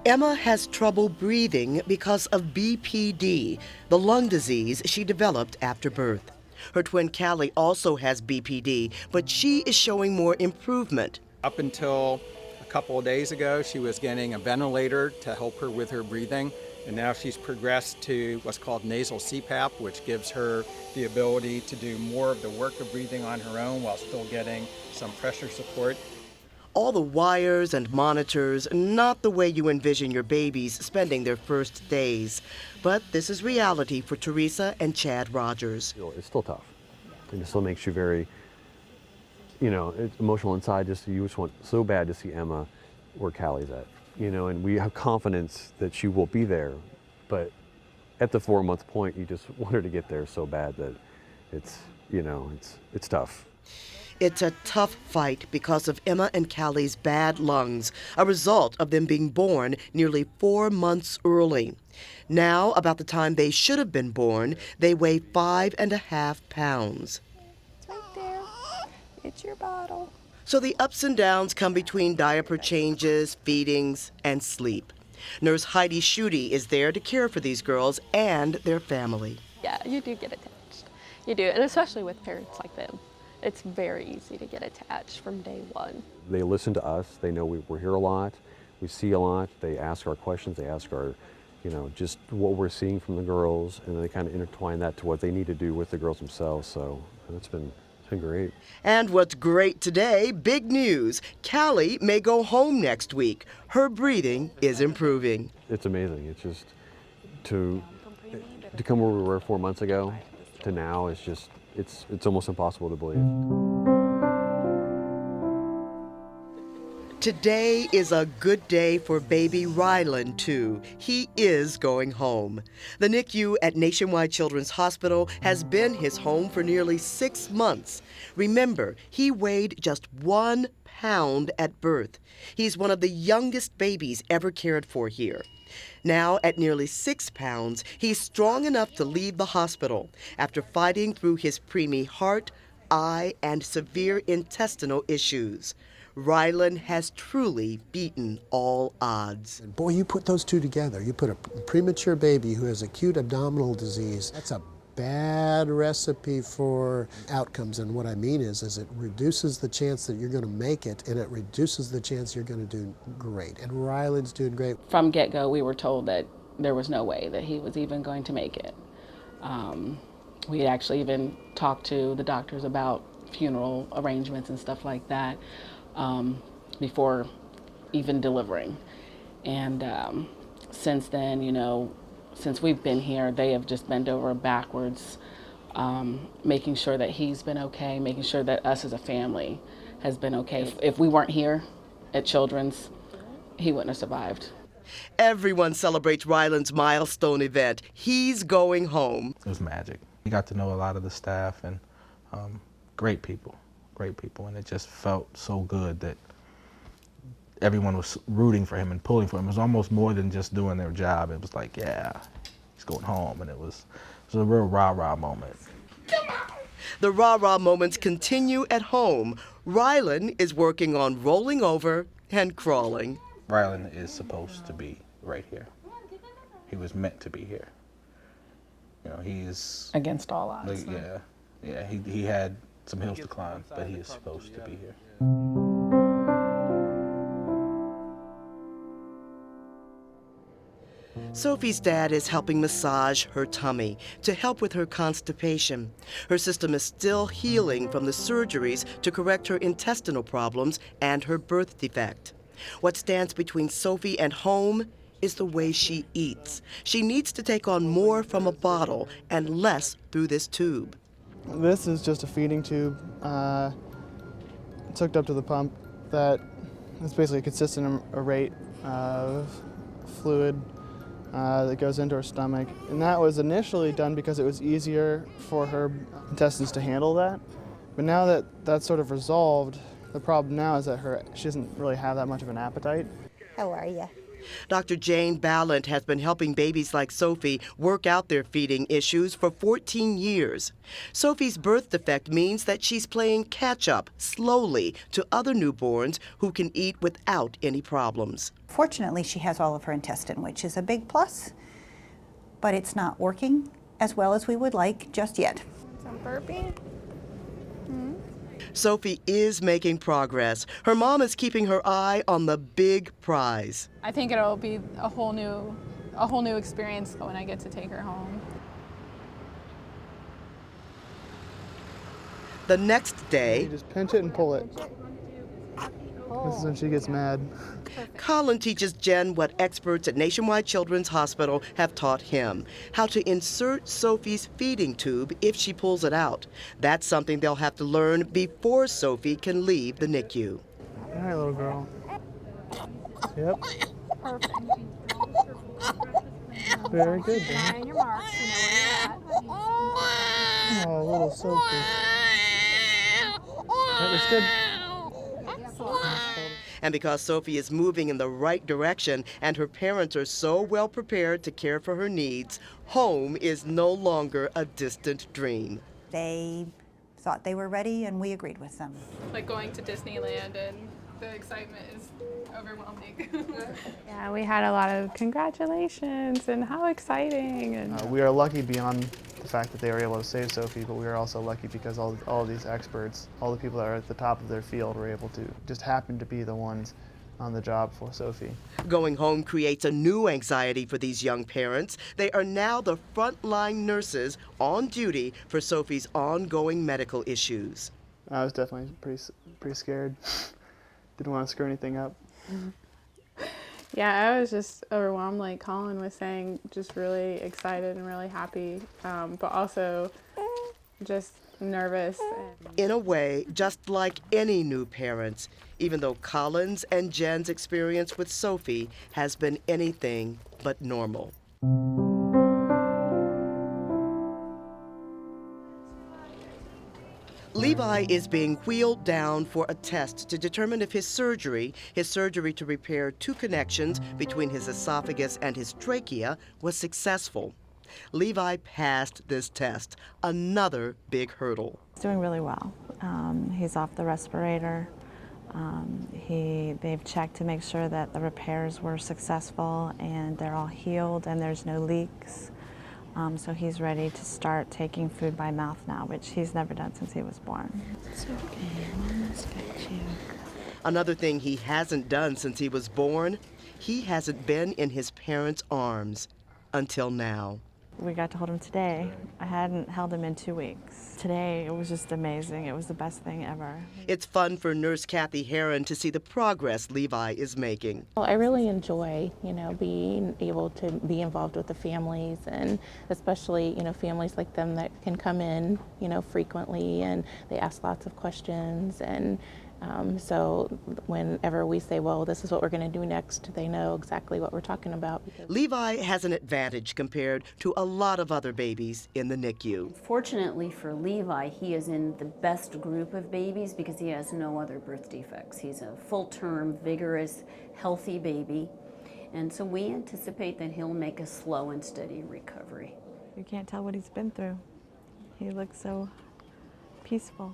Emma has trouble breathing because of BPD, the lung disease she developed after birth. Her twin Callie also has BPD, but she is showing more improvement. Up until a couple of days ago, she was getting a ventilator to help her with her breathing, and now she's progressed to what's called nasal CPAP, which gives her the ability to do more of the work of breathing on her own while still getting some pressure support. All the wires and monitors, not the way you envision your babies spending their first days. But this is reality for Teresa and Chad Rogers. It's still tough. And it still makes you very, it's emotional inside. You just want so bad to see Emma where Callie's at, and we have confidence that she will be there. But at the 4-month point, you just want her to get there so bad that it's tough. It's a tough fight because of Emma and Callie's bad lungs, a result of them being born nearly 4 months early. Now, about the time they should have been born, they weigh 5.5 pounds. It's right there. It's your bottle. So the ups and downs come between diaper changes, feedings, and sleep. Nurse Heidi Schutte is there to care for these girls and their family. Yeah, you do get attached. You do, and especially with parents like them. It's very easy to get attached from day one. They listen to us. They know we're here a lot. We see a lot. They ask our questions. They ask our, just what we're seeing from the girls, and they kind of intertwine that to what they need to do with the girls themselves. So it's been great. And what's great today, big news. Callie may go home next week. Her breathing is improving. It's amazing. It's just to come where we were 4 months ago to now is just, it's almost impossible to believe. Today is a good day for baby Rylan, too. He is going home. The NICU at Nationwide Children's Hospital has been his home for nearly 6 months. Remember, he weighed just 1 pound at birth. He's one of the youngest babies ever cared for here. Now, at nearly 6 pounds, he's strong enough to leave the hospital after fighting through his preemie heart, eye, and severe intestinal issues. Rylan has truly beaten all odds. Boy, you put those two together. You put a premature baby who has acute abdominal disease. That's a bad recipe for outcomes. And what I mean is it reduces the chance that you're going to make it, and it reduces the chance you're going to do great. And Rylan's doing great. From get-go, we were told that there was no way that he was even going to make it. We had actually even talked to the doctors about funeral arrangements and stuff like that before even delivering. And since then, since we've been here, they have just bent over backwards, making sure that he's been okay, making sure that us as a family has been okay. If we weren't here at Children's, he wouldn't have survived. Everyone celebrates Rylan's milestone event. He's going home. It was magic. We got to know a lot of the staff and great people, and it just felt so good that everyone was rooting for him and pulling for him. It was almost more than just doing their job. It was like, yeah, he's going home, and it was a real rah-rah moment. The rah-rah moments continue at home. Rylan is working on rolling over and crawling. Rylan is supposed to be right here. He was meant to be here. He's Against all odds. Yeah. He had some hills to climb, but he is supposed to be here. Sophie's dad is helping massage her tummy to help with her constipation. Her system is still healing from the surgeries to correct her intestinal problems and her birth defect. What stands between Sophie and home is the way she eats. She needs to take on more from a bottle and less through this tube. This is just a feeding tube. It's hooked up to the pump that is basically a consistent rate of fluid that goes into her stomach. And that was initially done because it was easier for her intestines to handle that. But now that that's sort of resolved, the problem now is that she doesn't really have that much of an appetite. How are you? Dr. Jane Ballant has been helping babies like Sophie work out their feeding issues for 14 years. Sophie's birth defect means that she's playing catch-up slowly to other newborns who can eat without any problems. Fortunately, she has all of her intestine, which is a big plus, but it's not working as well as we would like just yet. Some burping. Sophie is making progress. Her mom is keeping her eye on the big prize. I think it'll be a whole new experience when I get to take her home. The next day, You just pinch it and pull it. This is when she gets mad. Colin teaches Jen what experts at Nationwide Children's Hospital have taught him, how to insert Sophie's feeding tube if she pulls it out. That's something they'll have to learn before Sophie can leave the NICU. All right, little girl. Yep. Perfect. Very good, Dan. And your marks, you know where you're at. Oh, little Sophie. That was good. And because Sophie is moving in the right direction and her parents are so well prepared to care for her needs, home is no longer a distant dream. They thought they were ready, and we agreed with them. Like going to Disneyland, and the excitement is overwhelming. Yeah, we had a lot of congratulations and how exciting. And We are lucky beyond the fact that they were able to save Sophie, but we are also lucky because all of these experts, all the people that are at the top of their field were able to just happen to be the ones on the job for Sophie. Going home creates a new anxiety for these young parents. They are now the frontline nurses on duty for Sophie's ongoing medical issues. I was definitely pretty scared. Didn't want to screw anything up. yeah, I was just overwhelmed, like Colin was saying, just really excited and really happy, but also just nervous. In a way, just like any new parents, even though Colin's and Jen's experience with Sophie has been anything but normal. Levi is being wheeled down for a test to determine if his surgery to repair two connections between his esophagus and his trachea, was successful. Levi passed this test, another big hurdle. He's doing really well. He's off the respirator. They've checked to make sure that the repairs were successful and they're all healed and there's no leaks. So he's ready to start taking food by mouth now, which he's never done since he was born. It's okay, Mama's got you. Another thing he hasn't done since he was born, he hasn't been in his parents' arms until now. We got to hold him today. I hadn't held him in 2 weeks. Today, it was just amazing. It was the best thing ever. It's fun for Nurse Kathy Heron to see the progress Levi is making. Well, I really enjoy, being able to be involved with the families, and especially, families like them that can come in, frequently, and they ask lots of questions, and so whenever we say, well, this is what we're going to do next, they know exactly what we're talking about. Levi has an advantage compared to a lot of other babies in the NICU. Fortunately for Levi, he is in the best group of babies because he has no other birth defects. He's a full-term, vigorous, healthy baby. And so we anticipate that he'll make a slow and steady recovery. You can't tell what he's been through. He looks so peaceful.